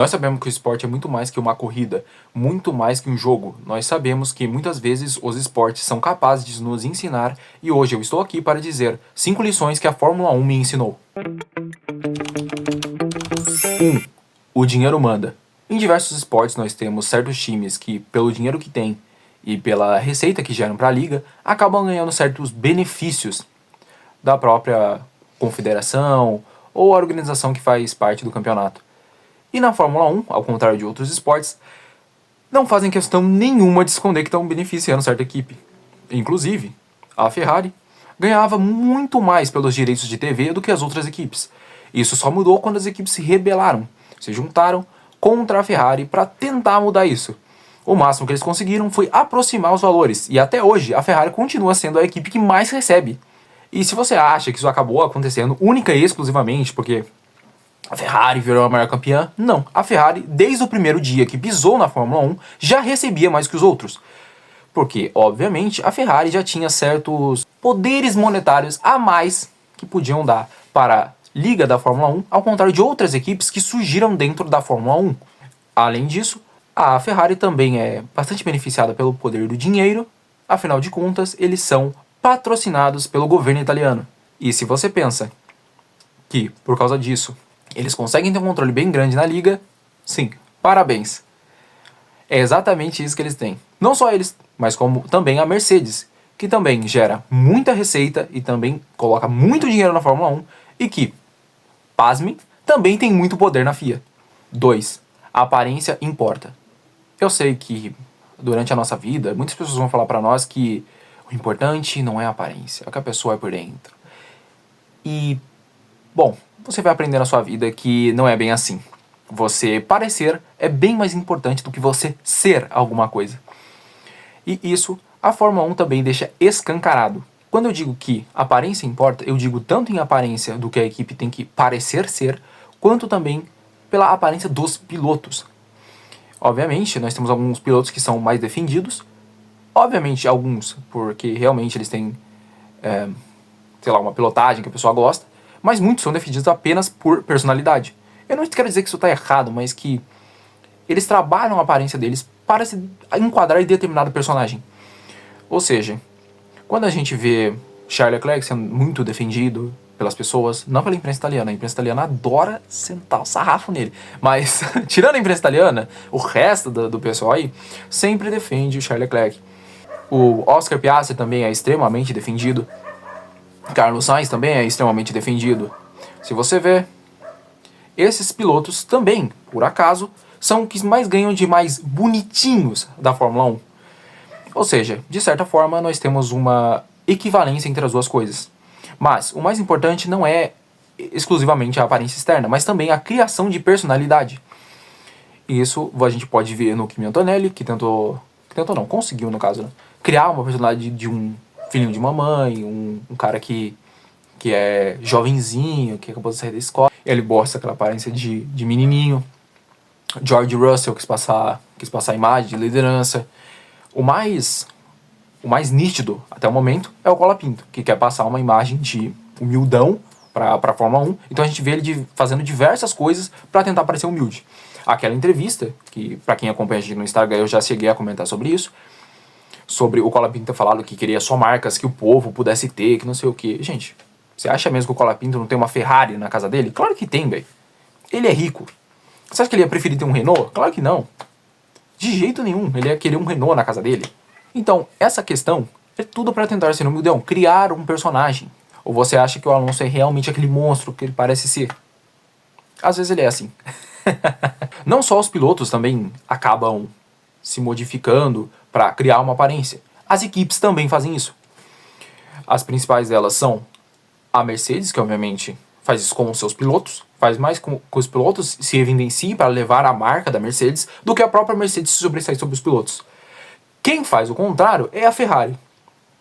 Nós sabemos que o esporte é muito mais que uma corrida, muito mais que um jogo. Nós sabemos que muitas vezes os esportes são capazes de nos ensinar e hoje eu estou aqui para dizer 5 lições que a Fórmula 1 me ensinou. 1. O dinheiro manda. Em diversos esportes nós temos certos times que, pelo dinheiro que têm e pela receita que geram para a liga, acabam ganhando certos benefícios da própria confederação ou a organização que faz parte do campeonato. E na Fórmula 1, ao contrário de outros esportes, não fazem questão nenhuma de esconder que estão beneficiando certa equipe. Inclusive, a Ferrari ganhava muito mais pelos direitos de TV do que as outras equipes. Isso só mudou quando as equipes se rebelaram, se juntaram contra a Ferrari para tentar mudar isso. O máximo que eles conseguiram foi aproximar os valores, e até hoje a Ferrari continua sendo a equipe que mais recebe. E se você acha que isso acabou acontecendo única e exclusivamente porque a Ferrari virou a maior campeã, não. A Ferrari, desde o primeiro dia que pisou na Fórmula 1, já recebia mais que os outros. Porque, obviamente, a Ferrari já tinha certos poderes monetários a mais que podiam dar para a liga da Fórmula 1, ao contrário de outras equipes que surgiram dentro da Fórmula 1. Além disso, a Ferrari também é bastante beneficiada pelo poder do dinheiro, afinal de contas, eles são patrocinados pelo governo italiano. E se você pensa que, por causa disso, eles conseguem ter um controle bem grande na liga, sim, parabéns. É exatamente isso que eles têm. Não só eles, mas como também a Mercedes, que também gera muita receita e também coloca muito dinheiro na Fórmula 1 e que, pasmem, também tem muito poder na FIA. 2. A aparência importa. Eu sei que durante a nossa vida, muitas pessoas vão falar pra nós que o importante não é a aparência, é o que a pessoa é por dentro. E, bom, você vai aprender na sua vida que não é bem assim. Você parecer é bem mais importante do que você ser alguma coisa. E isso a Fórmula 1 também deixa escancarado. Quando eu digo que aparência importa, eu digo tanto em aparência do que a equipe tem que parecer ser, quanto também pela aparência dos pilotos. Obviamente, nós temos alguns pilotos que são mais defendidos. Obviamente, alguns, porque realmente eles têm, sei lá, uma pilotagem que a pessoa gosta. Mas muitos são defendidos apenas por personalidade. Eu não quero dizer que isso está errado, mas que eles trabalham a aparência deles para se enquadrar em determinado personagem. Ou seja, quando a gente vê Charles Leclerc sendo muito defendido pelas pessoas, não pela imprensa italiana, a imprensa italiana adora sentar o sarrafo nele, mas tirando a imprensa italiana, o resto do pessoal aí sempre defende o Charles Leclerc. O Oscar Piastri também é extremamente defendido. Carlos Sainz também é extremamente defendido. Se você vê, esses pilotos também, por acaso, são os que mais ganham de mais bonitinhos da Fórmula 1. Ou seja, de certa forma, nós temos uma equivalência entre as duas coisas. Mas o mais importante não é exclusivamente a aparência externa, mas também a criação de personalidade. E isso a gente pode ver no Kimi Antonelli, que conseguiu no caso, né? Criar uma personalidade de um filhinho de mamãe, um cara que é jovenzinho, que acabou de sair da escola. Ele gosta daquela aparência de menininho. George Russell quis passar a imagem de liderança. O mais nítido até o momento é o Colapinto, que quer passar uma imagem de humildão para a Fórmula 1. Então a gente vê ele fazendo diversas coisas para tentar parecer humilde. Aquela entrevista, que para quem acompanha a gente no Instagram eu já cheguei a comentar sobre isso, sobre o Colapinto ter falado que queria só marcas que o povo pudesse ter, que não sei o que. Gente, você acha mesmo que o Colapinto não tem uma Ferrari na casa dele? Claro que tem, velho. Ele é rico. Você acha que ele ia preferir ter um Renault? Claro que não. De jeito nenhum, ele ia querer um Renault na casa dele. Então, essa questão é tudo para tentar ser humildão, criar um personagem. Ou você acha que o Alonso é realmente aquele monstro que ele parece ser? Às vezes ele é assim. Não só os pilotos também acabam se modificando para criar uma aparência. As equipes também fazem isso. As principais delas são a Mercedes, que obviamente faz isso com os seus pilotos, faz mais com os pilotos se evidenciem para levar a marca da Mercedes do que a própria Mercedes se sobressair sobre os pilotos. Quem faz o contrário é a Ferrari,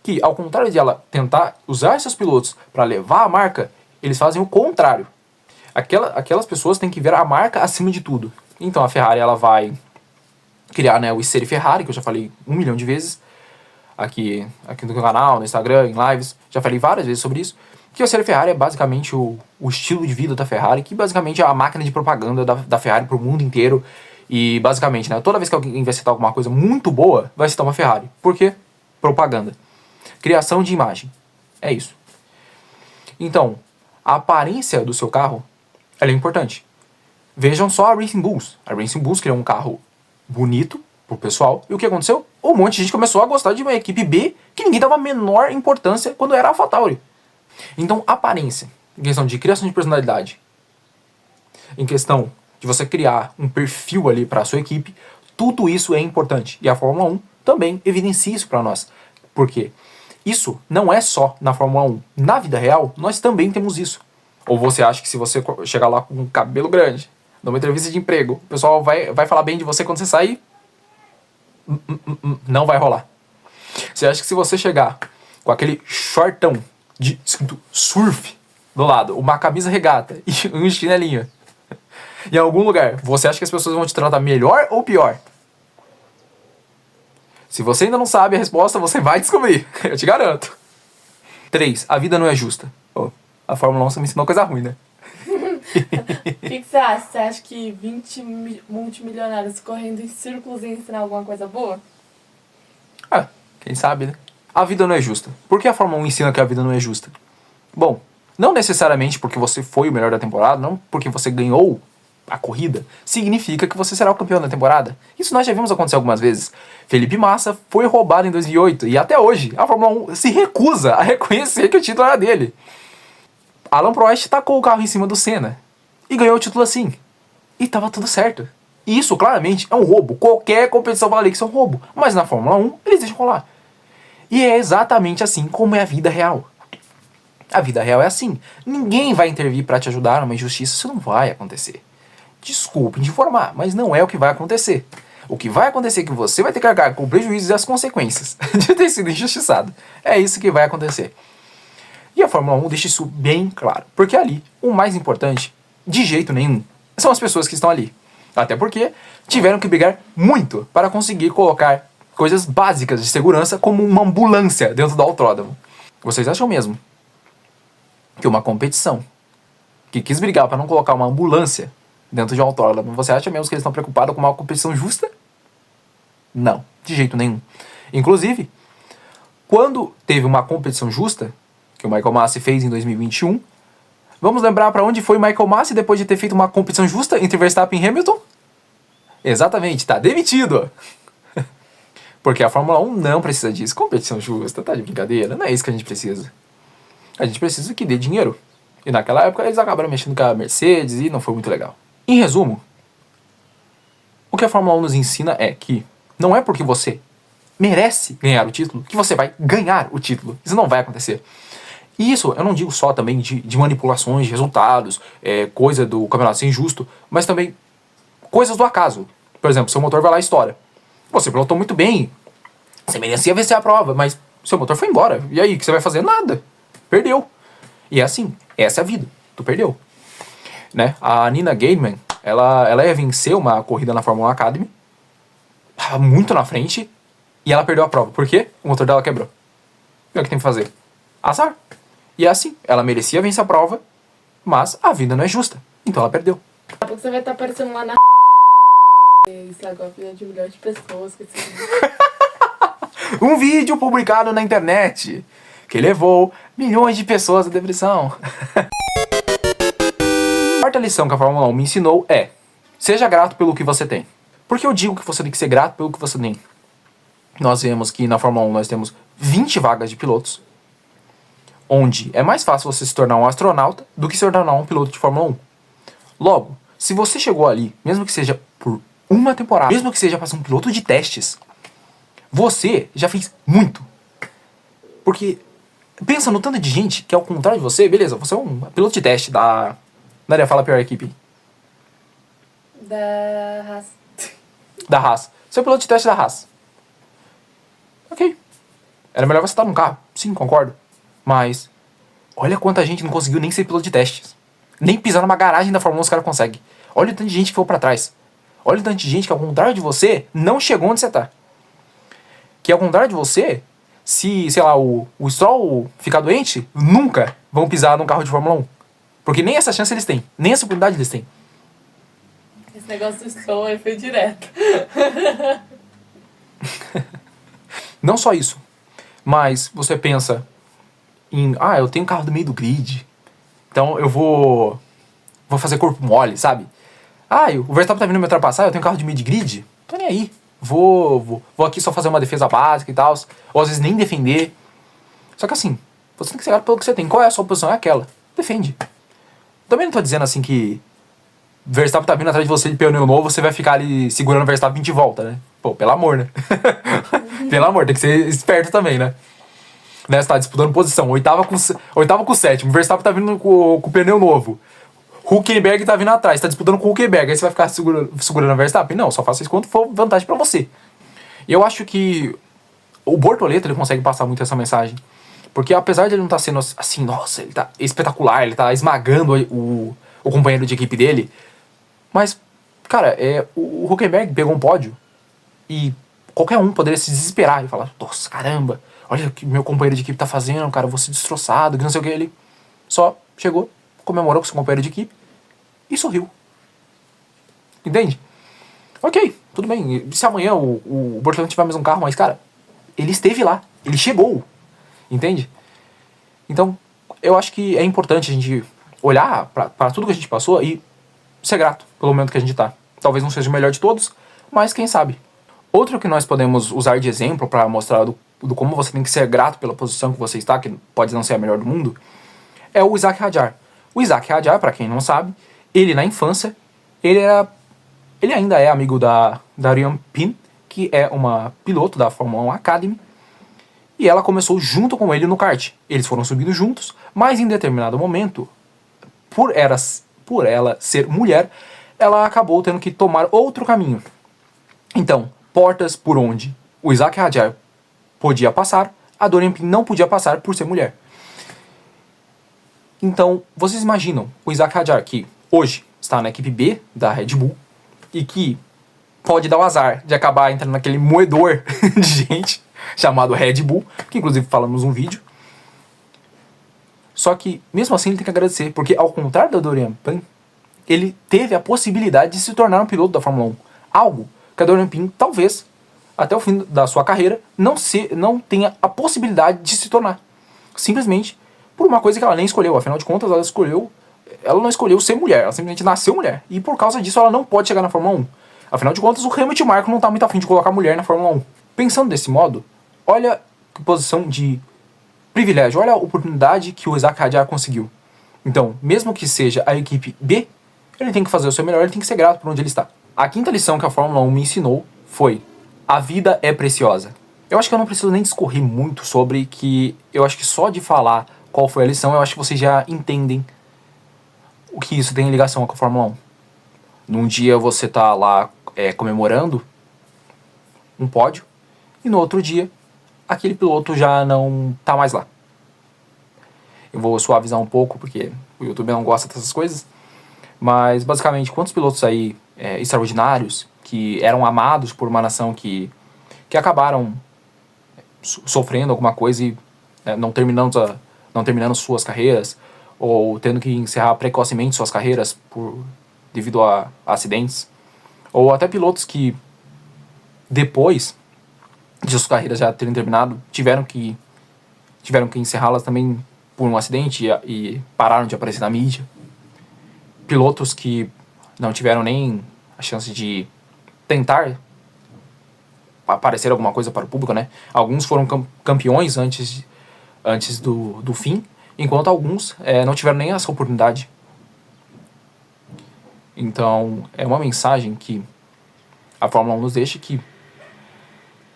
que ao contrário de ela tentar usar seus pilotos para levar a marca, eles fazem o contrário. Aquelas pessoas têm que ver a marca acima de tudo. Então a Ferrari ela vai criar, né, o Essere Ferrari, que eu já falei 1 milhão de vezes aqui no canal, no Instagram, em lives, já falei várias vezes sobre isso. Que a série Ferrari é basicamente o estilo de vida da Ferrari, que basicamente é a máquina de propaganda da Ferrari pro mundo inteiro. E basicamente, né, toda vez que alguém vai citar alguma coisa muito boa, vai citar uma Ferrari. Por quê? Propaganda. Criação de imagem. É isso. Então, a aparência do seu carro, ela é importante. Vejam só a Racing Bulls. A Racing Bulls criou um carro bonito pro pessoal. E o que aconteceu? Um monte de gente começou a gostar de uma equipe B que ninguém dava a menor importância quando era a AlphaTauri. Então, aparência, em questão de criação de personalidade, em questão de você criar um perfil ali para a sua equipe, tudo isso é importante. E a Fórmula 1 também evidencia isso para nós. Por quê? Isso não é só na Fórmula 1. Na vida real, nós também temos isso. Ou você acha que se você chegar lá com um cabelo grande, numa entrevista de emprego, o pessoal vai falar bem de você quando você sair? Não vai rolar. Você acha que se você chegar com aquele shortão de escrito surf do lado, uma camisa regata e um chinelinho em algum lugar, você acha que as pessoas vão te tratar melhor ou pior? Se você ainda não sabe a resposta, você vai descobrir. Eu te garanto. 3. A vida não é justa. Oh, a Fórmula 1 só me ensinou coisa ruim, né? O que você acha? Você acha que 20 multimilionários correndo em círculos ia ensinar alguma coisa boa? Ah, quem sabe, né? A vida não é justa. Por que a Fórmula 1 ensina que a vida não é justa? Bom, não necessariamente porque você foi o melhor da temporada, não porque você ganhou a corrida, significa que você será o campeão da temporada. Isso nós já vimos acontecer algumas vezes. Felipe Massa foi roubado em 2008 e até hoje a Fórmula 1 se recusa a reconhecer que o título era dele. Alan Prost tacou o carro em cima do Senna e ganhou o título assim. E tava tudo certo. E isso claramente é um roubo. Qualquer competição vai ali que isso é um roubo. Mas na Fórmula 1 eles deixam rolar. E é exatamente assim como é a vida real. A vida real é assim. Ninguém vai intervir para te ajudar numa injustiça. Isso não vai acontecer. Desculpe te informar, mas não é o que vai acontecer. O que vai acontecer é que você vai ter que carregar com prejuízos e as consequências de ter sido injustiçado. É isso que vai acontecer. E a Fórmula 1 deixa isso bem claro. Porque ali, o mais importante, de jeito nenhum, são as pessoas que estão ali. Até porque tiveram que brigar muito para conseguir colocar coisas básicas de segurança como uma ambulância dentro do autódromo. Vocês acham mesmo que uma competição que quis brigar para não colocar uma ambulância dentro de um autódromo, você acha mesmo que eles estão preocupados com uma competição justa? Não, de jeito nenhum. Inclusive, quando teve uma competição justa, que o Michael Masi fez em 2021, vamos lembrar para onde foi o Michael Masi depois de ter feito uma competição justa entre Verstappen e Hamilton? Exatamente, está demitido. Porque a Fórmula 1 não precisa disso. Competição justa, tá de brincadeira? Não é isso que a gente precisa. A gente precisa que dê dinheiro. E naquela época eles acabaram mexendo com a Mercedes e não foi muito legal. Em resumo, o que a Fórmula 1 nos ensina é que não é porque você merece ganhar o título que você vai ganhar o título. Isso não vai acontecer. E isso eu não digo só também de manipulações de resultados, coisa do campeonato ser injusto, mas também coisas do acaso. Por exemplo, seu motor vai lá e estoura. Você pilotou muito bem, você merecia vencer a prova, mas seu motor foi embora. E aí, o que você vai fazer? Nada. Perdeu. E é assim, essa é a vida. Tu perdeu. Né? A Nina Gaiman, ela ia vencer uma corrida na Fórmula 1 Academy, tava muito na frente, e ela perdeu a prova. Por quê? O motor dela quebrou. E o que tem que fazer? Azar. E é assim, ela merecia vencer a prova, mas a vida não é justa. Então ela perdeu. Daqui a pouco você vai estar aparecendo lá na estragou a vida de milhões de pessoas com esse vídeo. Um vídeo publicado na internet que levou milhões de pessoas à depressão. A quarta lição que a Fórmula 1 me ensinou é: seja grato pelo que você tem. Por que eu digo que você tem que ser grato pelo que você tem? Nós vemos que na Fórmula 1 nós temos 20 vagas de pilotos, onde é mais fácil você se tornar um astronauta do que se tornar um piloto de Fórmula 1. Logo, se você chegou ali, mesmo que seja por uma temporada, mesmo que seja para ser um piloto de testes, você já fez muito. Porque pensa no tanto de gente que, ao contrário de você, beleza, você é um piloto de teste da... Naria, fala a pior equipe. Da Haas. Da Haas. Você é o piloto de teste da Haas. Ok. Era melhor você estar num carro. Sim, concordo. Mas olha quanta gente não conseguiu nem ser piloto de testes. Nem pisar numa garagem da Fórmula 1 os caras conseguem. Olha o tanto de gente que foi pra trás. Olha o tanto de gente que, ao contrário de você, não chegou onde você tá. Que, ao contrário de você, Se, sei lá, o Stroll ficar doente, nunca vão pisar num carro de Fórmula 1. Porque nem essa chance eles têm, nem essa oportunidade eles têm. Esse negócio do Stroll aí foi direto. Não só isso, mas você pensa em, eu tenho um carro do meio do grid, então eu vou fazer corpo mole, sabe? O Verstappen tá vindo me ultrapassar, eu tenho um carro de mid-grid, tô nem aí. Vou aqui só fazer uma defesa básica e tal, ou às vezes nem defender. Só que assim, você tem que ser grato pelo que você tem. Qual é a sua posição? É aquela. Defende. Também não tô dizendo assim que Verstappen tá vindo atrás de você de pneu novo, você vai ficar ali segurando o Verstappen 20 voltas, né? Pô, pelo amor, né? Pelo amor, tem que ser esperto também, né? Você tá disputando posição, oitava com sétimo, Verstappen tá vindo com o pneu novo. Hülkenberg tá vindo atrás, tá disputando com o Hülkenberg, aí você vai ficar segurando a Verstappen? Não, só faça isso quando for vantagem pra você. E eu acho que o Bortoleto, ele consegue passar muito essa mensagem. Porque apesar de ele não estar sendo assim, nossa, ele tá espetacular, ele tá esmagando o companheiro de equipe dele, mas, cara, o Hülkenberg pegou um pódio e qualquer um poderia se desesperar e falar, nossa, caramba, olha o que meu companheiro de equipe tá fazendo, cara, eu vou ser destroçado, que não sei o que. Ele só chegou, comemorou com seu companheiro de equipe e sorriu. Entende? Ok, tudo bem. Se amanhã o Bortoleto tiver mais um carro, mas, cara, ele esteve lá, ele chegou. Entende? Então, eu acho que é importante a gente olhar pra tudo que a gente passou e ser grato pelo momento que a gente tá. Talvez não seja o melhor de todos, mas quem sabe. Outro que nós podemos usar de exemplo para mostrar do como você tem que ser grato pela posição que você está, que pode não ser a melhor do mundo, é o Isack Hadjar. O Isack Hadjar, para quem não sabe, ele na infância, ele ainda é amigo da Darian Pin, que é uma piloto da Fórmula 1 Academy, e ela começou junto com ele no kart. Eles foram subindo juntos, mas em determinado momento, por ela ser mulher, ela acabou tendo que tomar outro caminho. Então, portas por onde o Isack Hadjar podia passar, a Dorian Pin não podia passar por ser mulher. Então, vocês imaginam o Isack Hadjar, que hoje está na equipe B da Red Bull, e que pode dar o azar de acabar entrando naquele moedor de gente chamado Red Bull, que inclusive falamos um vídeo. Só que, mesmo assim, ele tem que agradecer, porque ao contrário da Dorian Pin, ele teve a possibilidade de se tornar um piloto da Fórmula 1. Algo que a Dorian Pin, talvez, até o fim da sua carreira, não tenha a possibilidade de se tornar. Simplesmente por uma coisa que ela nem escolheu. Afinal de contas, ela não escolheu ser mulher, ela simplesmente nasceu mulher. E por causa disso, ela não pode chegar na Fórmula 1. Afinal de contas, o Helmut Marko não está muito afim de colocar mulher na Fórmula 1. Pensando desse modo, olha que posição de privilégio, olha a oportunidade que o Isack Hadjar conseguiu. Então, mesmo que seja a equipe B, ele tem que fazer o seu melhor, ele tem que ser grato por onde ele está. A quinta lição que a Fórmula 1 me ensinou foi: a vida é preciosa. Eu acho que eu não preciso nem discorrer muito sobre, que eu acho que só de falar qual foi a lição, eu acho que vocês já entendem o que isso tem ligação com a Fórmula 1. Num dia você tá lá comemorando um pódio, e no outro dia aquele piloto já não tá mais lá. Eu vou suavizar um pouco, porque o YouTube não gosta dessas coisas, mas basicamente, quantos pilotos aí extraordinários, que eram amados por uma nação, que acabaram sofrendo alguma coisa e não terminando suas carreiras, ou tendo que encerrar precocemente suas carreiras devido a acidentes, ou até pilotos que depois de suas carreiras já terem terminado tiveram que encerrá-las também por um acidente e pararam de aparecer na mídia. Pilotos que não tiveram nem a chance de tentar aparecer alguma coisa para o público, né? Alguns foram campeões antes do fim, enquanto alguns não tiveram nem essa oportunidade. Então, é uma mensagem que a Fórmula 1 nos deixa, que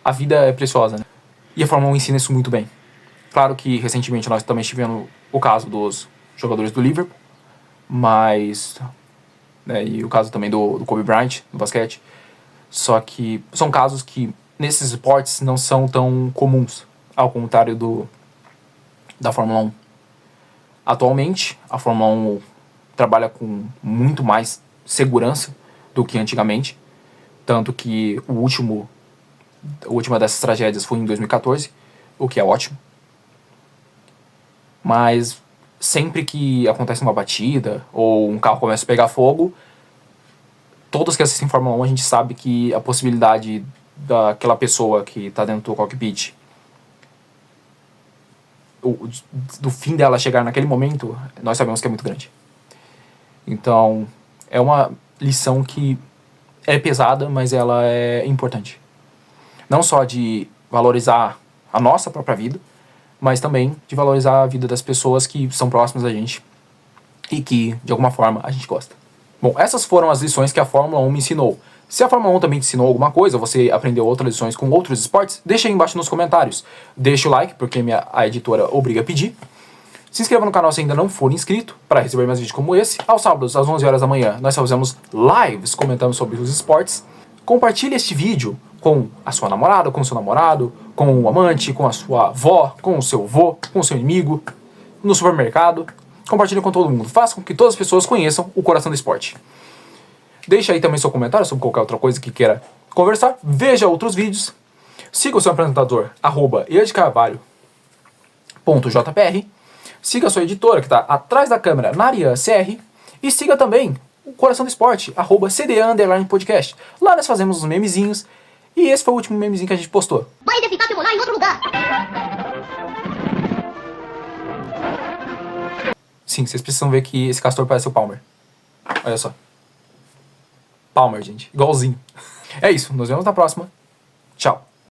a vida é preciosa, né? E a Fórmula 1 ensina isso muito bem. Claro que recentemente nós também tivemos o caso dos jogadores do Liverpool, mas e o caso também do Kobe Bryant no basquete. Só que são casos que nesses esportes não são tão comuns, ao contrário da Fórmula 1. Atualmente, a Fórmula 1 trabalha com muito mais segurança do que antigamente, tanto que a última dessas tragédias foi em 2014, o que é ótimo. Mas sempre que acontece uma batida ou um carro começa a pegar fogo, todos que assistem Fórmula 1 a gente sabe que a possibilidade daquela pessoa que está dentro do cockpit, do fim dela chegar naquele momento, nós sabemos que é muito grande. Então, é uma lição que é pesada, mas ela é importante. Não só de valorizar a nossa própria vida, mas também de valorizar a vida das pessoas que são próximas a gente e que, de alguma forma, a gente gosta. Bom, essas foram as lições que a Fórmula 1 me ensinou. Se a Fórmula 1 também te ensinou alguma coisa, você aprendeu outras lições com outros esportes, deixa aí embaixo nos comentários. Deixa o like, porque a editora obriga a pedir. Se inscreva no canal se ainda não for inscrito, para receber mais vídeos como esse. Aos sábados, às 11 horas da manhã, nós fazemos lives comentando sobre os esportes. Compartilhe este vídeo com a sua namorada, com o seu namorado, com o amante, com a sua avó, com o seu avô, com o seu inimigo, no supermercado. Compartilhe com todo mundo. Faça com que todas as pessoas conheçam o coração do esporte. Deixa aí também seu comentário sobre qualquer outra coisa que queira conversar. Veja outros vídeos. Siga o seu apresentador, @edecarvalho.jpr. Siga a sua editora, que está atrás da câmera, Narian CR. E siga também o Coração do Esporte, @CDA_podcast. Lá nós fazemos os memezinhos. E esse foi o último memezinho que a gente postou. Vai evitar de morar em outro lugar. Sim, vocês precisam ver que esse castor parece o Palmer. Olha só. Palmer, gente. Igualzinho. É isso. Nos vemos na próxima. Tchau.